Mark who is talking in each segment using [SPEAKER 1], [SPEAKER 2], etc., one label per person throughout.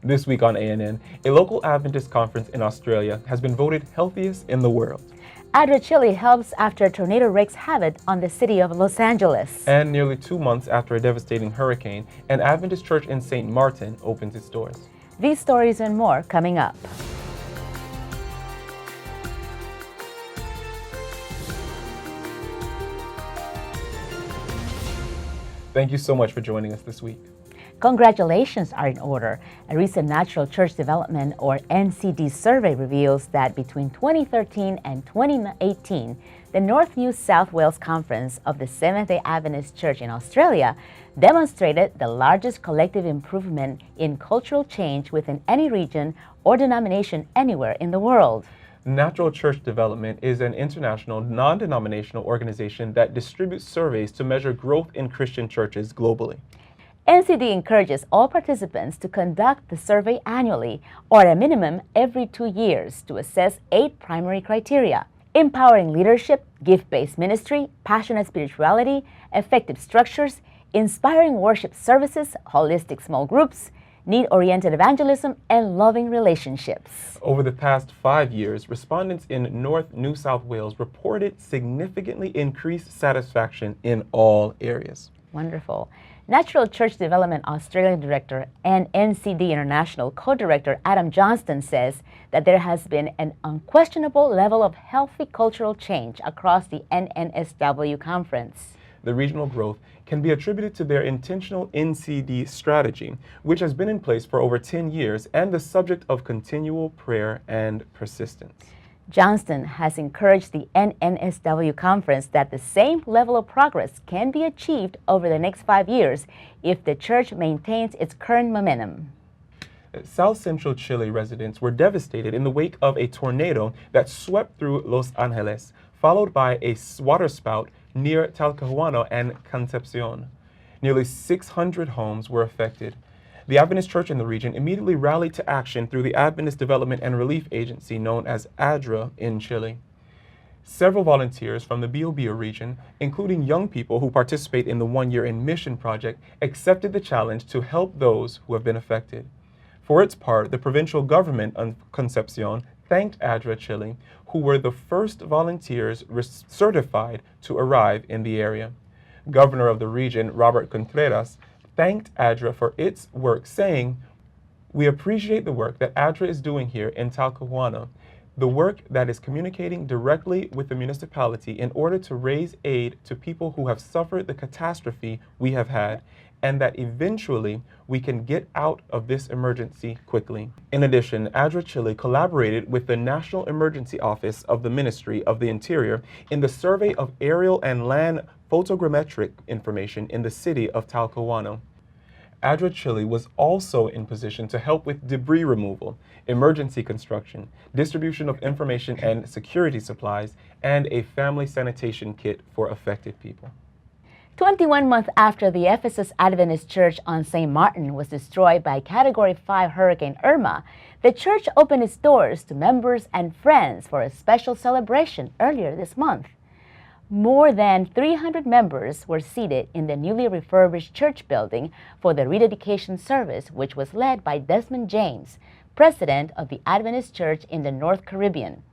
[SPEAKER 1] This week on ANN, a local Adventist conference in Australia has been voted healthiest in the world.
[SPEAKER 2] ADRA Chile helps after a tornado wreaks havoc on the city of Los Angeles.
[SPEAKER 1] And nearly 2 months after a devastating hurricane, an Adventist church in St. Maarten opens its doors.
[SPEAKER 2] These stories and more coming up.
[SPEAKER 1] Thank you so much for joining us this week.
[SPEAKER 2] Congratulations are in order. A recent Natural Church Development, or NCD survey reveals that between 2013 and 2018, the North New South Wales Conference of the Seventh-day Adventist Church in Australia demonstrated the largest collective improvement in cultural change within any region or denomination anywhere in the world.
[SPEAKER 1] Natural Church Development is an international, non-denominational organization that distributes surveys to measure growth in Christian churches globally.
[SPEAKER 2] NCD encourages all participants to conduct the survey annually, or at a minimum every 2 years, to assess 8 primary criteria: empowering leadership, gift-based ministry, passionate spirituality, effective structures, inspiring worship services, holistic small groups, need-oriented evangelism, and loving relationships.
[SPEAKER 1] Over the past 5 years, respondents in North New South Wales reported significantly increased satisfaction in all areas.
[SPEAKER 2] Wonderful. Natural Church Development Australian Director and NCD International Co-Director Adam Johnston says that there has been an unquestionable level of healthy cultural change across the NNSW conference.
[SPEAKER 1] The regional growth can be attributed to their intentional NCD strategy, which has been in place for over 10 years and the subject of continual prayer and persistence.
[SPEAKER 2] Johnston has encouraged the NNSW conference that the same level of progress can be achieved over the next 5 years if the church maintains its current momentum.
[SPEAKER 1] South Central Chile residents were devastated in the wake of a tornado that swept through Los Angeles, followed by a waterspout near Talcahuano and Concepcion. Nearly 600 homes were affected. The Adventist Church in the region immediately rallied to action through the Adventist Development and Relief Agency known as ADRA in Chile. Several volunteers from the Biobío region, including young people who participate in the 1 Year in Mission project, accepted the challenge to help those who have been affected. For its part, the provincial government of Concepcion thanked ADRA Chile, who were the first volunteers certified to arrive in the area. Governor of the region, Robert Contreras, thanked ADRA for its work, saying, "We appreciate the work that ADRA is doing here in Talcahuano, the work that is communicating directly with the municipality in order to raise aid to people who have suffered the catastrophe we have had, and that eventually we can get out of this emergency quickly." In addition, ADRA Chile collaborated with the National Emergency Office of the Ministry of the Interior in the survey of aerial and land photogrammetric information in the city of Talcahuano. ADRA Chile was also in position to help with debris removal, emergency construction, distribution of information and security supplies, and a family sanitation kit for affected people.
[SPEAKER 2] 21 months after the Ephesus Adventist Church on St. Maarten was destroyed by Category 5 Hurricane Irma, the church opened its doors to members and friends for a special celebration earlier this month. More than 300 members were seated in the newly refurbished church building for the rededication service, which was led by Desmond James, president of the Adventist Church in the North Caribbean.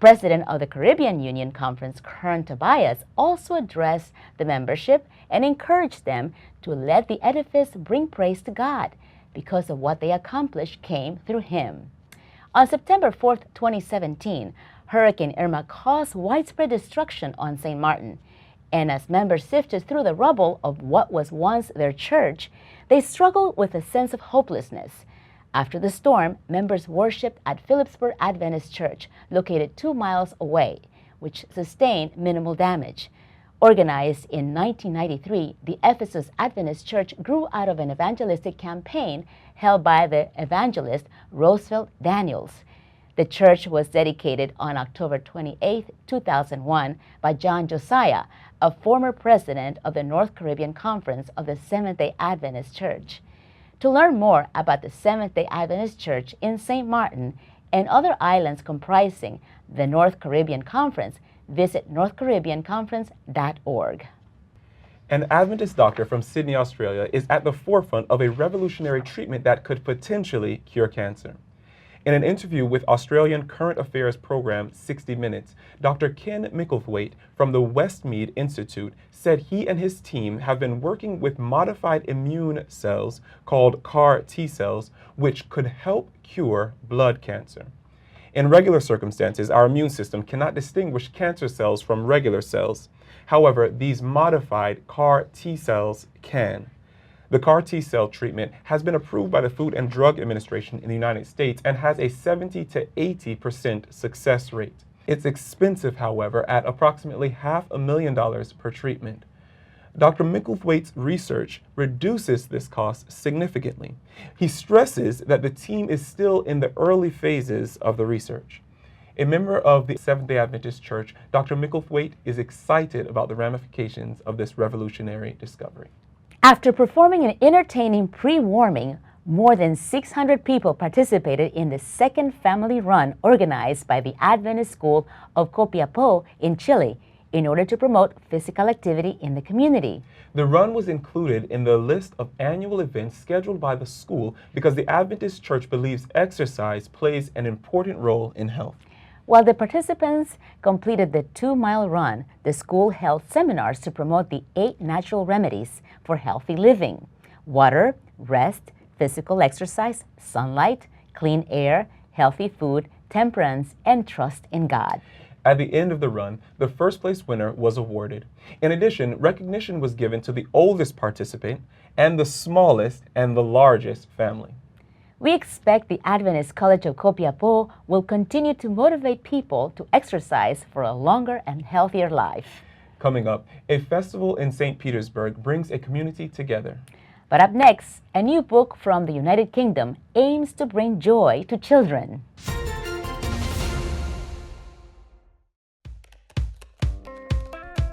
[SPEAKER 2] President of the Caribbean Union Conference, Kern Tobias, also addressed the membership and encouraged them to let the edifice bring praise to God because of what they accomplished came through him. On September 4, 2017, Hurricane Irma caused widespread destruction on St. Maarten, and as members sifted through the rubble of what was once their church, they struggled with a sense of hopelessness. After the storm, members worshipped at Phillipsburg Adventist Church, located 2 miles away, which sustained minimal damage. Organized in 1993, the Ephesus Adventist Church grew out of an evangelistic campaign held by the evangelist Roosevelt Daniels. The church was dedicated on October 28, 2001 by John Josiah, a former president of the North Caribbean Conference of the Seventh-day Adventist Church. To learn more about the Seventh-day Adventist Church in St. Maarten and other islands comprising the North Caribbean Conference, visit northcaribbeanconference.org.
[SPEAKER 1] An Adventist doctor from Sydney, Australia, is at the forefront of a revolutionary treatment that could potentially cure cancer. In an interview with Australian current affairs program 60 Minutes, Dr. Ken Micklethwaite from the Westmead Institute said he and his team have been working with modified immune cells called CAR T cells, which could help cure blood cancer. In regular circumstances, our immune system cannot distinguish cancer cells from regular cells. However, these modified CAR T cells can. The CAR T cell treatment has been approved by the Food and Drug Administration in the United States and has a 70 to 80% success rate. It's expensive, however, at approximately $500,000 per treatment. Dr. Micklethwaite's research reduces this cost significantly. He stresses that the team is still in the early phases of the research. A member of the Seventh-day Adventist Church, Dr. Micklethwaite is excited about the ramifications of this revolutionary discovery.
[SPEAKER 2] After performing an entertaining pre-warming, more than 600 people participated in the second family run organized by the Adventist School of Copiapó in Chile in order to promote physical activity in the community.
[SPEAKER 1] The run was included in the list of annual events scheduled by the school because the Adventist Church believes exercise plays an important role in health.
[SPEAKER 2] While the participants completed the 2-mile run, the school held seminars to promote the 8 natural remedies for healthy living: water, rest, physical exercise, sunlight, clean air, healthy food, temperance, and trust in God.
[SPEAKER 1] At the end of the run, the first place winner was awarded. In addition, recognition was given to the oldest participant and the smallest and the largest family.
[SPEAKER 2] We expect the Adventist College of Copiapó will continue to motivate people to exercise for a longer and healthier life.
[SPEAKER 1] Coming up, a festival in St. Petersburg brings a community together.
[SPEAKER 2] But up next, a new book from the United Kingdom aims to bring joy to children.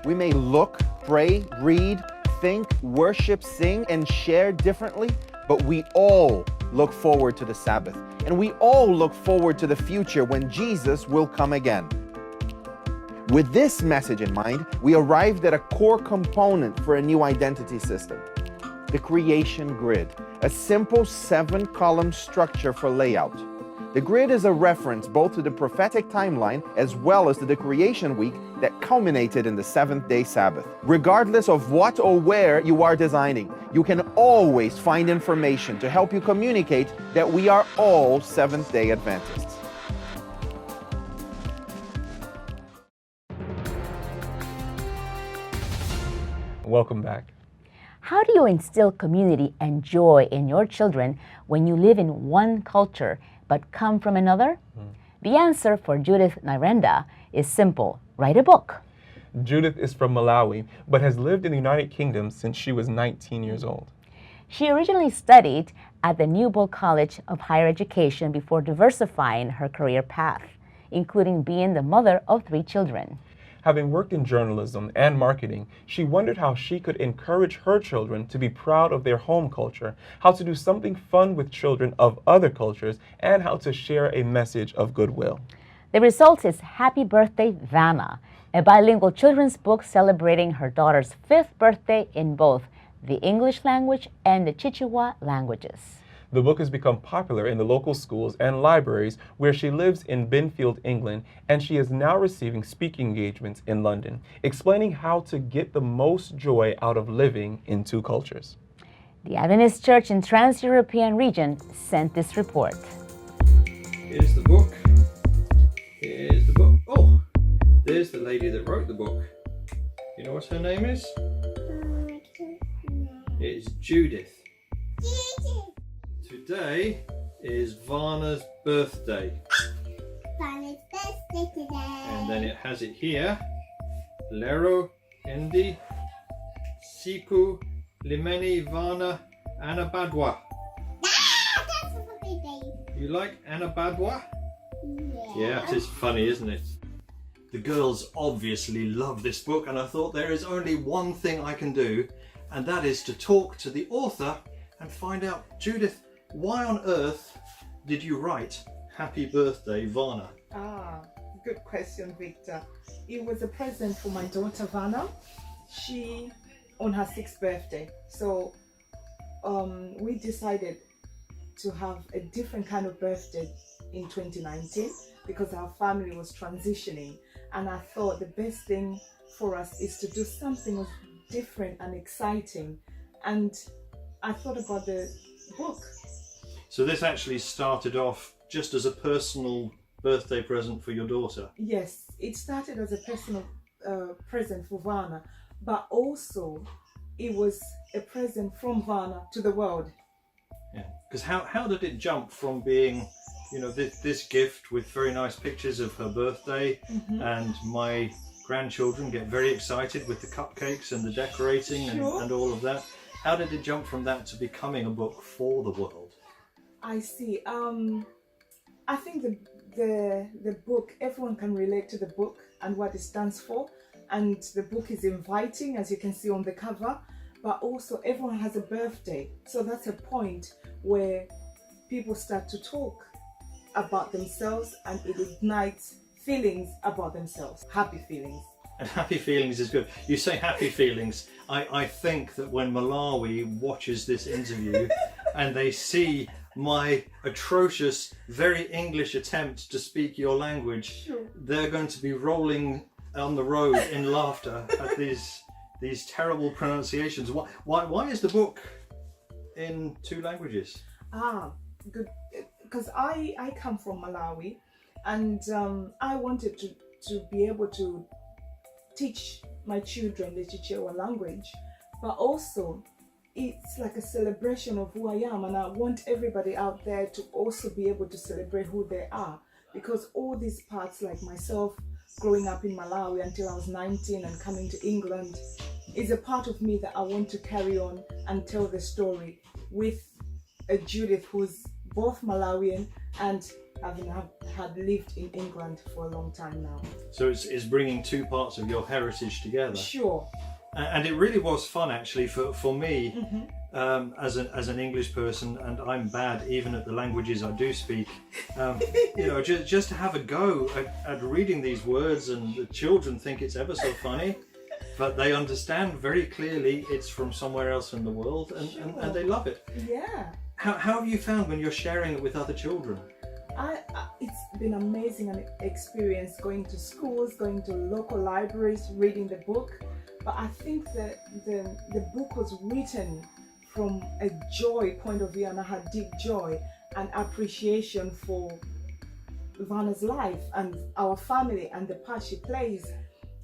[SPEAKER 3] We may look, pray, read, think, worship, sing, and share differently, but we all look forward to the Sabbath, and we all look forward to the future when Jesus will come again. With this message in mind, we arrived at a core component for a new identity system: the creation grid, a simple 7-column structure for layout. The grid is a reference both to the prophetic timeline as well as to the creation week that culminated in the 7th-day Sabbath. Regardless of what or where you are designing, you can always find information to help you communicate that we are all Seventh-day Adventists.
[SPEAKER 1] Welcome back.
[SPEAKER 2] How do you instill community and joy in your children when you live in one culture but come from another? The answer for Judith Nyrenda is simple: write a book.
[SPEAKER 1] Judith is from Malawi, but has lived in the United Kingdom since she was 19 years old.
[SPEAKER 2] She originally studied at the Newbold College of Higher Education before diversifying her career path, including being the mother of 3 children.
[SPEAKER 1] Having worked in journalism and marketing, she wondered how she could encourage her children to be proud of their home culture, how to do something fun with children of other cultures, and how to share a message of goodwill.
[SPEAKER 2] The result is Happy Birthday, Vanna, a bilingual children's book celebrating her daughter's 5th birthday in both the English language and the Chichewa languages.
[SPEAKER 1] The book has become popular in the local schools and libraries where she lives in Benfield, England, and she is now receiving speaking engagements in London, explaining how to get the most joy out of living in 2 cultures.
[SPEAKER 2] The Adventist Church in Trans-European region sent this report.
[SPEAKER 4] Here's the book. Here's the book. Oh, there's the lady that wrote the book. You know what her name is? It's Judith. Today is Varna's birthday.
[SPEAKER 5] Varna's birthday today.
[SPEAKER 4] And then it has it here. Lero, Endi, Siku, Limeni, Varna, Anabadwa.
[SPEAKER 5] That's a funny baby.
[SPEAKER 4] You like Anabadwa?
[SPEAKER 5] Yeah.
[SPEAKER 4] Yeah, it is funny, isn't it? The girls obviously love this book, and I thought there is only one thing I can do, and that is to talk to the author and find out, Judith, why on earth did you write Happy Birthday, Varna?
[SPEAKER 6] Good question, Victor. It was a present for my daughter Vanna. She on her 6th birthday. So we decided to have a different kind of birthday in 2019 because our family was transitioning, and I thought the best thing for us is to do something different and exciting, and I thought about the book.
[SPEAKER 4] So this actually started off just as a personal birthday present for your daughter?
[SPEAKER 6] Yes, it started as a personal present for Wagner, but also it was a present from Wagner to the world.
[SPEAKER 4] Yeah, because how did it jump from being, you know, this gift with very nice pictures of her birthday, and my grandchildren get very excited with the cupcakes and the decorating and all of that. How did it jump from that to becoming a book for the world?
[SPEAKER 6] I see. I think the book, everyone can relate to the book and what it stands for, and the book is inviting, as you can see on the cover, but also everyone has a birthday, so that's a point where people start to talk about themselves and it ignites feelings about themselves, happy feelings.
[SPEAKER 4] And happy feelings is good. You say happy feelings. I think that when Malawi watches this interview and they see my atrocious, very English attempt to speak your language, they're going to be rolling on the road in laughter at these terrible pronunciations. Why is the book in 2 languages?
[SPEAKER 6] Good, because I come from Malawi, and I wanted to be able to teach my children the Chichewa language, but also it's like a celebration of who I am, and I want everybody out there to also be able to celebrate who they are, because all these parts, like myself growing up in Malawi until I was 19 and coming to England, is a part of me that I want to carry on and tell the story with a Judith who's both Malawian and had lived in England for a long time now.
[SPEAKER 4] So it's bringing 2 parts of your heritage together.
[SPEAKER 6] Sure.
[SPEAKER 4] And it really was fun, actually, for me, as an English person, and I'm bad even at the languages I do speak. You know, just to have a go at reading these words, and the children think it's ever so funny, but they understand very clearly it's from somewhere else in the world, and they love it.
[SPEAKER 6] Yeah.
[SPEAKER 4] How have you found when you're sharing it with other children?
[SPEAKER 6] It's been amazing an experience going to schools, going to local libraries, reading the book. But I think that the book was written from a joy point of view, and I had deep joy and appreciation for Vanna's life and our family and the part she plays.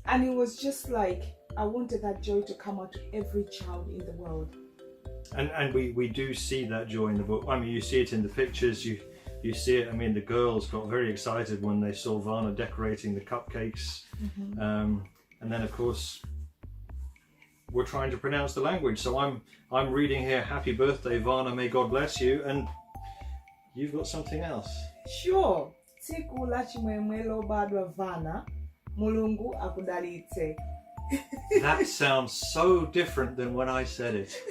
[SPEAKER 6] And it was just like, I wanted that joy to come out to every child in the world.
[SPEAKER 4] And we do see that joy in the book. I mean, you see it in the pictures, you see it. I mean, the girls got very excited when they saw Vanna decorating the cupcakes. And then, of course, we're trying to pronounce the language. So I'm reading here, happy birthday, Vanna, may God bless you. And you've got something else.
[SPEAKER 6] Sure. Tsiku la chimwemwe lobadwa Vanna, Mulungu akudalitse.
[SPEAKER 4] That sounds so different than when I said it.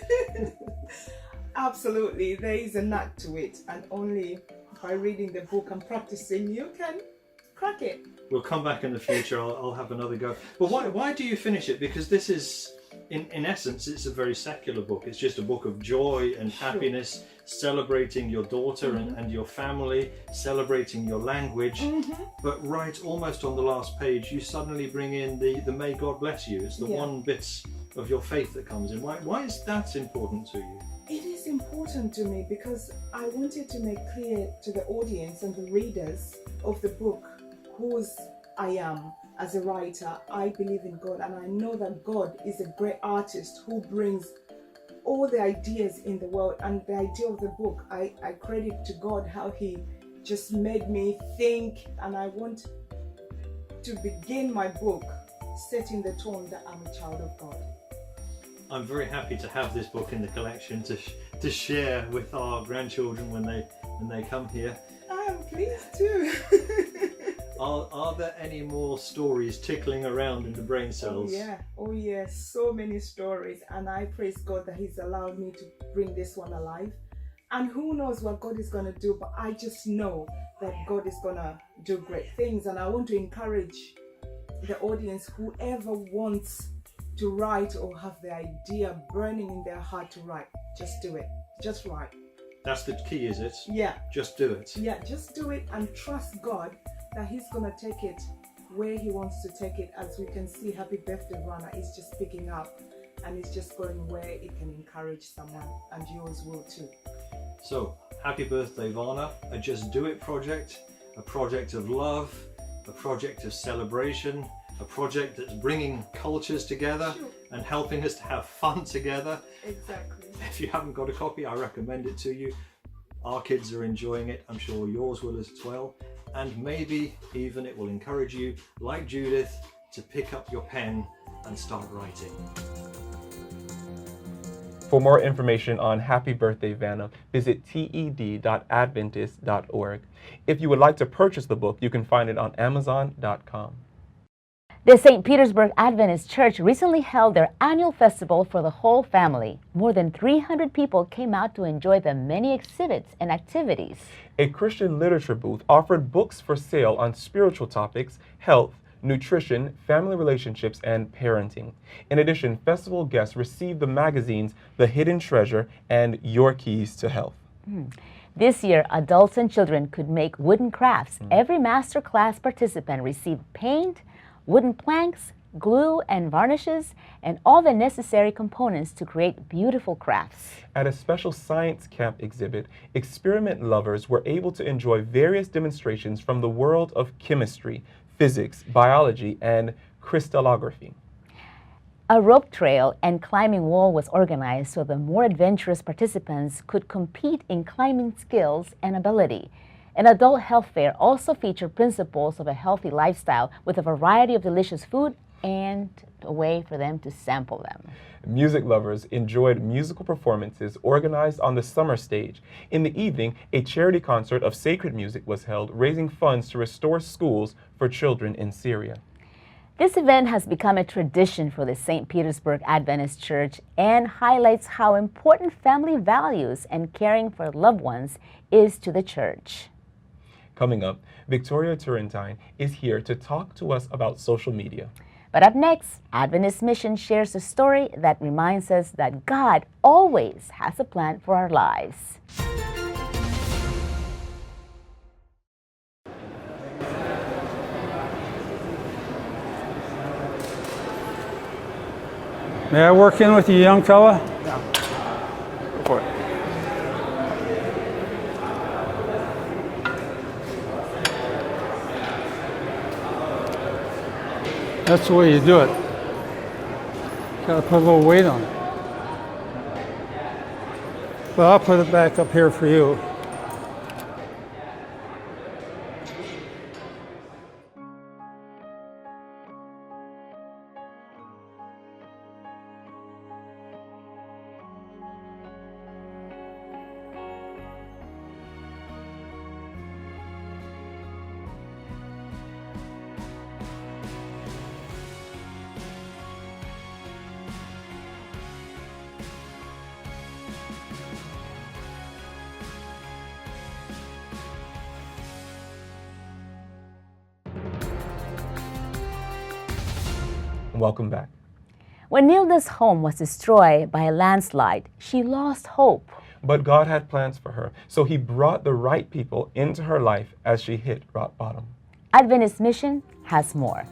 [SPEAKER 6] Absolutely, there is a knack to it, and only by reading the book and practicing you can crack it.
[SPEAKER 4] We'll come back in the future. I'll have another go. But why do you finish it? Because this is, in essence, it's a very secular book. It's just a book of joy and happiness, celebrating your daughter and your family, celebrating your language. But right almost on the last page, you suddenly bring in the may God bless you. It's the one bit of your faith that comes in. Why is that important to you?
[SPEAKER 6] It is important to me because I wanted to make clear to the audience and the readers of the book whose I am as a writer. I believe in God, and I know that God is a great artist who brings all the ideas in the world. And the idea of the book, I credit to God how He just made me think, and I want to begin my book setting the tone that I'm a child of God.
[SPEAKER 4] I'm very happy to have this book in the collection to share with our grandchildren when they come here.
[SPEAKER 6] I am pleased too.
[SPEAKER 4] Are there any more stories tickling around in the brain cells?
[SPEAKER 6] Oh yeah, so many stories, and I praise God that He's allowed me to bring this one alive. And who knows what God is going to do, but I just know that God is going to do great things. And I want to encourage the audience, whoever wants to write or have the idea burning in their heart to write, just do it. Just write.
[SPEAKER 4] That's the key, is it?
[SPEAKER 6] Yeah.
[SPEAKER 4] Just do it.
[SPEAKER 6] Yeah, just do it and trust God that He's gonna take it where He wants to take it. As we can see, Happy Birthday Runner is just picking up and it's just going where it can encourage someone, and yours will too.
[SPEAKER 4] So, happy birthday, Varna. A Just Do It project, a project of love, a project of celebration, a project that's bringing cultures together and helping us to have fun together.
[SPEAKER 6] Exactly.
[SPEAKER 4] If you haven't got a copy, I recommend it to you. Our kids are enjoying it. I'm sure yours will as well. And maybe even it will encourage you, like Judith, to pick up your pen and start writing.
[SPEAKER 1] For more information on Happy Birthday Vanna, visit ted.adventist.org. If you would like to purchase the book, you can find it on amazon.com.
[SPEAKER 2] The St. Petersburg Adventist Church recently held their annual festival for the whole family. More than 300 people came out to enjoy the many exhibits and activities.
[SPEAKER 1] A Christian literature booth offered books for sale on spiritual topics, health, nutrition, family relationships, and parenting. In addition, festival guests received the magazines The Hidden Treasure and Your Keys to Health.
[SPEAKER 2] This year, adults and children could make wooden crafts. Every master class participant received paint, wooden planks, glue and varnishes, and all the necessary components to create beautiful crafts.
[SPEAKER 1] At a special science camp exhibit, experiment lovers were able to enjoy various demonstrations from the world of chemistry, physics, biology, and crystallography.
[SPEAKER 2] A rope trail and climbing wall was organized so the more adventurous participants could compete in climbing skills and ability. An adult health fair also featured principles of a healthy lifestyle with a variety of delicious food and a way for them to sample them.
[SPEAKER 1] Music lovers enjoyed musical performances organized on the summer stage. In the evening, a charity concert of sacred music was held, raising funds to restore schools for children in Syria.
[SPEAKER 2] This event has become a tradition for the St. Petersburg Adventist Church and highlights how important family values and caring for loved ones is to the church.
[SPEAKER 1] Coming up, Victoria Turrentine is here to talk to us about social media.
[SPEAKER 2] But up next, Adventist Mission shares a story that reminds us that God always has a plan for our lives.
[SPEAKER 7] May I work in with you, young fella?
[SPEAKER 1] Go for it.
[SPEAKER 7] That's the way you do it. Gotta put a little weight on it. Well, I'll put it back up here for you.
[SPEAKER 1] Welcome back.
[SPEAKER 2] When Nilda's home was destroyed by a landslide, she lost hope.
[SPEAKER 1] But God had plans for her, so He brought the right people into her life as she hit rock bottom.
[SPEAKER 2] Adventist Mission has more.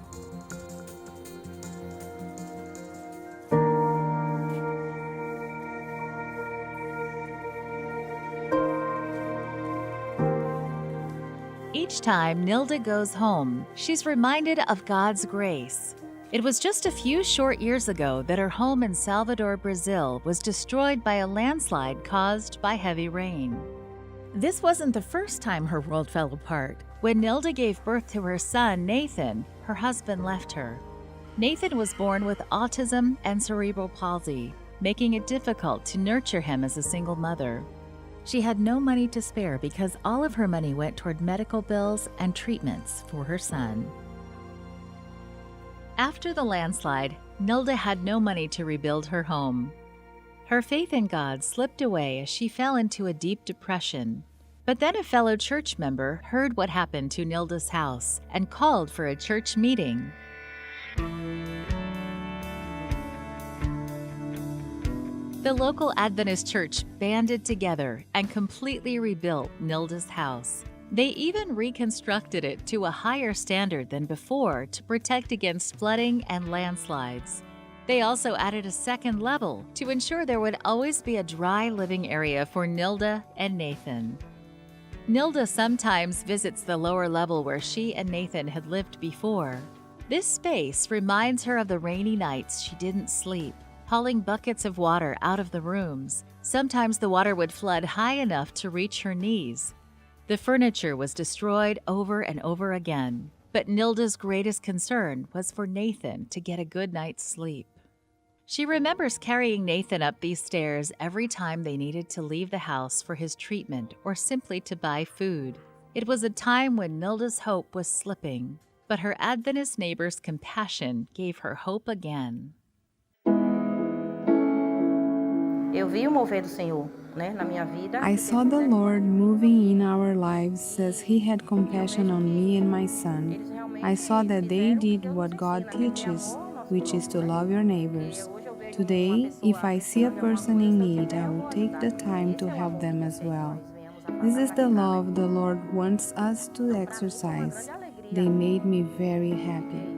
[SPEAKER 8] Each time Nilda goes home, she's reminded of God's grace. It was just a few short years ago that her home in Salvador, Brazil was destroyed by a landslide caused by heavy rain. This wasn't the first time her world fell apart. When Nilda gave birth to her son, Nathan, her husband left her. Nathan was born with autism and cerebral palsy, making it difficult to nurture him as a single mother. She had no money to spare because all of her money went toward medical bills and treatments for her son. After the landslide, Nilda had no money to rebuild her home. Her faith in God slipped away as she fell into a deep depression. But then a fellow church member heard what happened to Nilda's house and called for a church meeting. The local Adventist Church banded together and completely rebuilt Nilda's house. They even reconstructed it to a higher standard than before to protect against flooding and landslides. They also added a second level to ensure there would always be a dry living area for Nilda and Nathan. Nilda sometimes visits the lower level where she and Nathan had lived before. This space reminds her of the rainy nights she didn't sleep, hauling buckets of water out of the rooms. Sometimes the water would flood high enough to reach her knees. The furniture was destroyed over and over again, but Nilda's greatest concern was for Nathan to get a good night's sleep. She remembers carrying Nathan up these stairs every time they needed to leave the house for his treatment or simply to buy food. It was a time when Nilda's hope was slipping, but her Adventist neighbor's compassion gave her hope again.
[SPEAKER 9] I saw the Lord moving in our lives as He had compassion on me and my son. I saw that they did what God teaches, which is to love your neighbors. Today, if I see a person in need, I will take the time to help them as well. This is the love the Lord wants us to exercise. They made me very happy.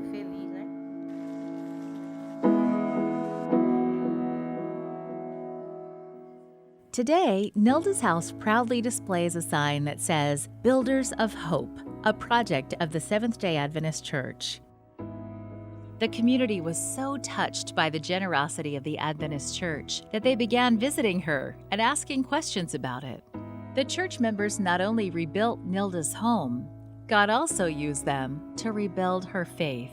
[SPEAKER 8] Today, Nilda's house proudly displays a sign that says, Builders of Hope, a project of the Seventh-day Adventist Church. The community was so touched by the generosity of the Adventist Church that they began visiting her and asking questions about it. The church members not only rebuilt Nilda's home, God also used them to rebuild her faith.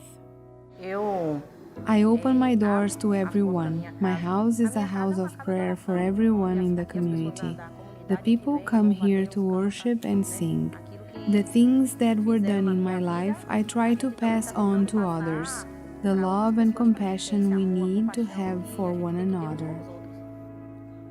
[SPEAKER 9] I open my doors to everyone. My house is a house of prayer for everyone in the community. The people come here to worship and sing. The things that were done in my life, I try to pass on to others. The love and compassion we need to have for one another.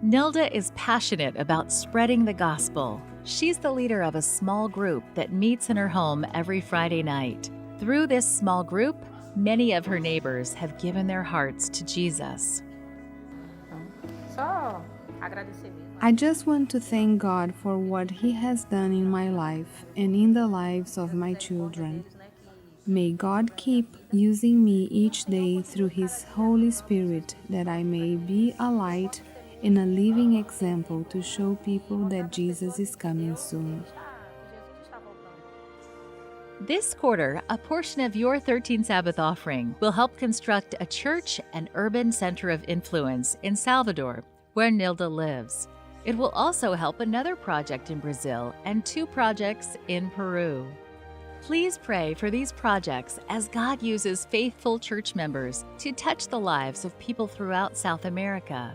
[SPEAKER 8] Nilda is passionate about spreading the gospel. She's the leader of a small group that meets in her home every Friday night. Through this small group, many of her neighbors have given their hearts to Jesus.
[SPEAKER 9] I just want to thank God for what He has done in my life and in the lives of my children. May God keep using me each day through His Holy Spirit that I may be a light and a living example to show people that Jesus is coming soon.
[SPEAKER 8] This quarter, a portion of your 13 Sabbath offering will help construct a church and urban center of influence in Salvador, where Nilda lives. It will also help another project in Brazil and 2 projects in Peru. Please pray for these projects as God uses faithful church members to touch the lives of people throughout South America.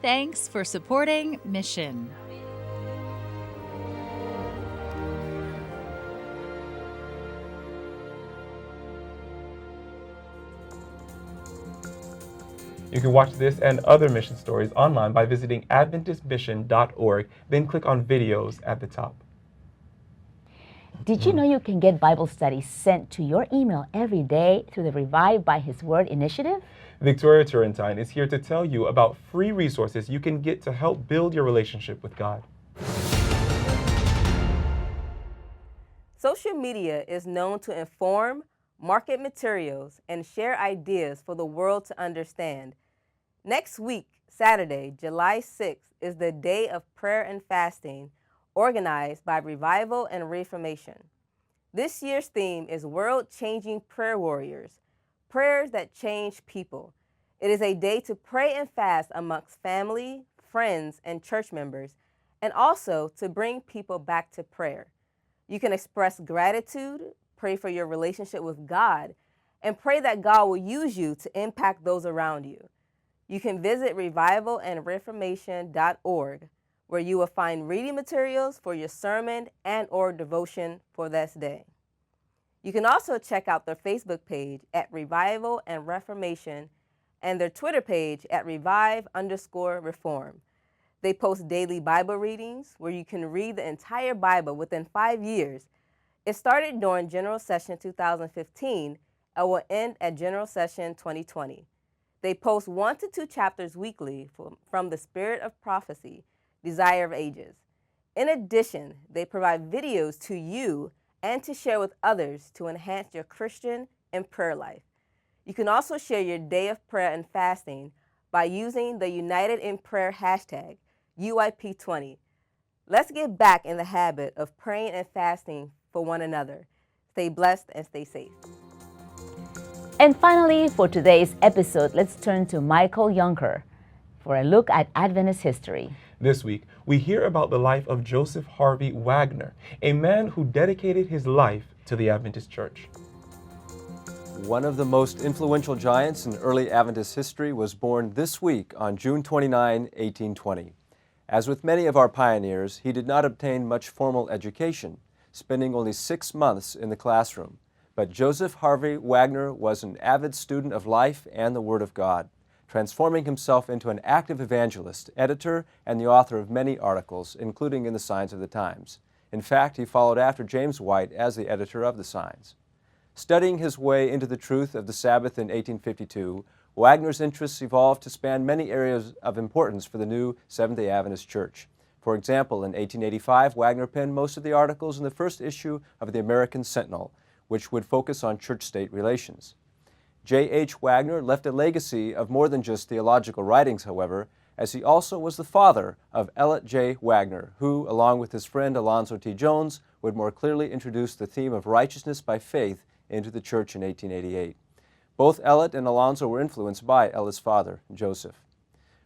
[SPEAKER 8] Thanks for supporting Mission.
[SPEAKER 1] You can watch this and other mission stories online by visiting AdventistMission.org, then click on videos at the top.
[SPEAKER 2] Did you know you can get Bible studies sent to your email every day through the Revive by His Word initiative?
[SPEAKER 1] Victoria Turrentine is here to tell you about free resources you can get to help build your relationship with God.
[SPEAKER 10] Social media is known to inform, market materials, and share ideas for the world to understand. Next week, Saturday, July 6th, is the Day of Prayer and Fasting, organized by Revival and Reformation. This year's theme is World-Changing Prayer Warriors, prayers that change people. It is a day to pray and fast amongst family, friends, and church members, and also to bring people back to prayer. You can express gratitude, pray for your relationship with God, and pray that God will use you to impact those around you. You can visit revivalandreformation.org, where you will find reading materials for your sermon and or devotion for this day. You can also check out their Facebook page at Revival and Reformation and their Twitter page at Revive_Reform. They post daily Bible readings where you can read the entire Bible within 5 years. It started during General Session 2015 and will end at General Session 2020. They post 1 to 2 chapters weekly from the Spirit of Prophecy, Desire of Ages. In addition, they provide videos to you and to share with others to enhance your Christian and prayer life. You can also share your day of prayer and fasting by using the United in Prayer hashtag, UIP20. Let's get back in the habit of praying and fasting for one another. Stay blessed and stay safe.
[SPEAKER 2] And finally, for today's episode, let's turn to Michael Yunker for a look at Adventist history.
[SPEAKER 1] This week, we hear about the life of Joseph Harvey Wagner, a man who dedicated his life to the Adventist Church.
[SPEAKER 11] One of the most influential giants in early Adventist history was born this week on June 29, 1820. As with many of our pioneers, he did not obtain much formal education, spending only 6 months in the classroom. But Joseph Harvey Wagner was an avid student of life and the Word of God, transforming himself into an active evangelist, editor, and the author of many articles, including in the Signs of the Times. In fact, he followed after James White as the editor of the Signs. Studying his way into the truth of the Sabbath in 1852, Wagner's interests evolved to span many areas of importance for the new Seventh-day Adventist Church. For example, in 1885, Wagner penned most of the articles in the first issue of the American Sentinel, which would focus on church-state relations. J.H. Wagner left a legacy of more than just theological writings, however, as he also was the father of Elliot J. Wagner, who, along with his friend Alonzo T. Jones, would more clearly introduce the theme of righteousness by faith into the church in 1888. Both Elliot and Alonzo were influenced by Elliot's father, Joseph.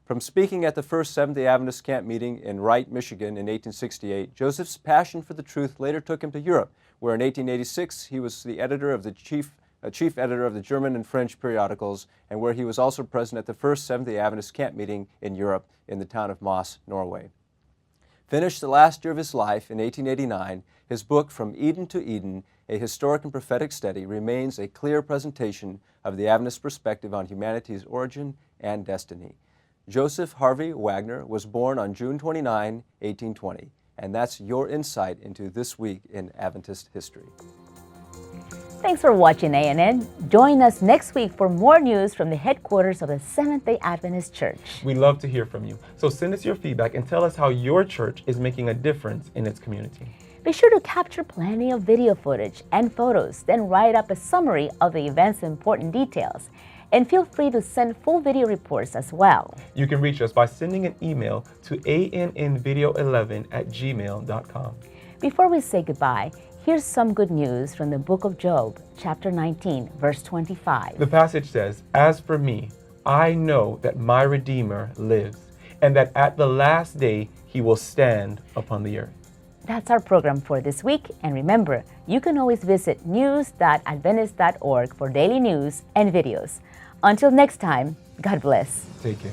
[SPEAKER 11] From speaking at the first Seventh-day Adventist camp meeting in Wright, Michigan in 1868, Joseph's passion for the truth later took him to Europe, where in 1886 he was the editor of the chief editor of the German and French periodicals, and where he was also present at the first Seventh-day Adventist camp meeting in Europe in the town of Moss, Norway. Finished the last year of his life in 1889, his book From Eden to Eden, a historic and prophetic study, remains a clear presentation of the Adventist perspective on humanity's origin and destiny. Joseph Harvey Wagner was born on June 29, 1820, and that's your insight into this week in Adventist history.
[SPEAKER 2] Thanks for watching ANN. Join us next week for more news from the headquarters of the Seventh-day Adventist Church.
[SPEAKER 1] We love to hear from you, so send us your feedback and tell us how your church is making a difference in its community.
[SPEAKER 2] Be sure to capture plenty of video footage and photos, then write up a summary of the event's important details. And feel free to send full video reports as well.
[SPEAKER 1] You can reach us by sending an email to annvideo11@gmail.com.
[SPEAKER 2] Before we say goodbye, here's some good news from the book of Job, chapter 19, verse 25.
[SPEAKER 1] The passage says, "As for me, I know that my Redeemer lives, and that at the last day he will stand upon the earth."
[SPEAKER 2] That's our program for this week. And remember, you can always visit news.adventist.org for daily news and videos. Until next time, God bless.
[SPEAKER 1] Take care.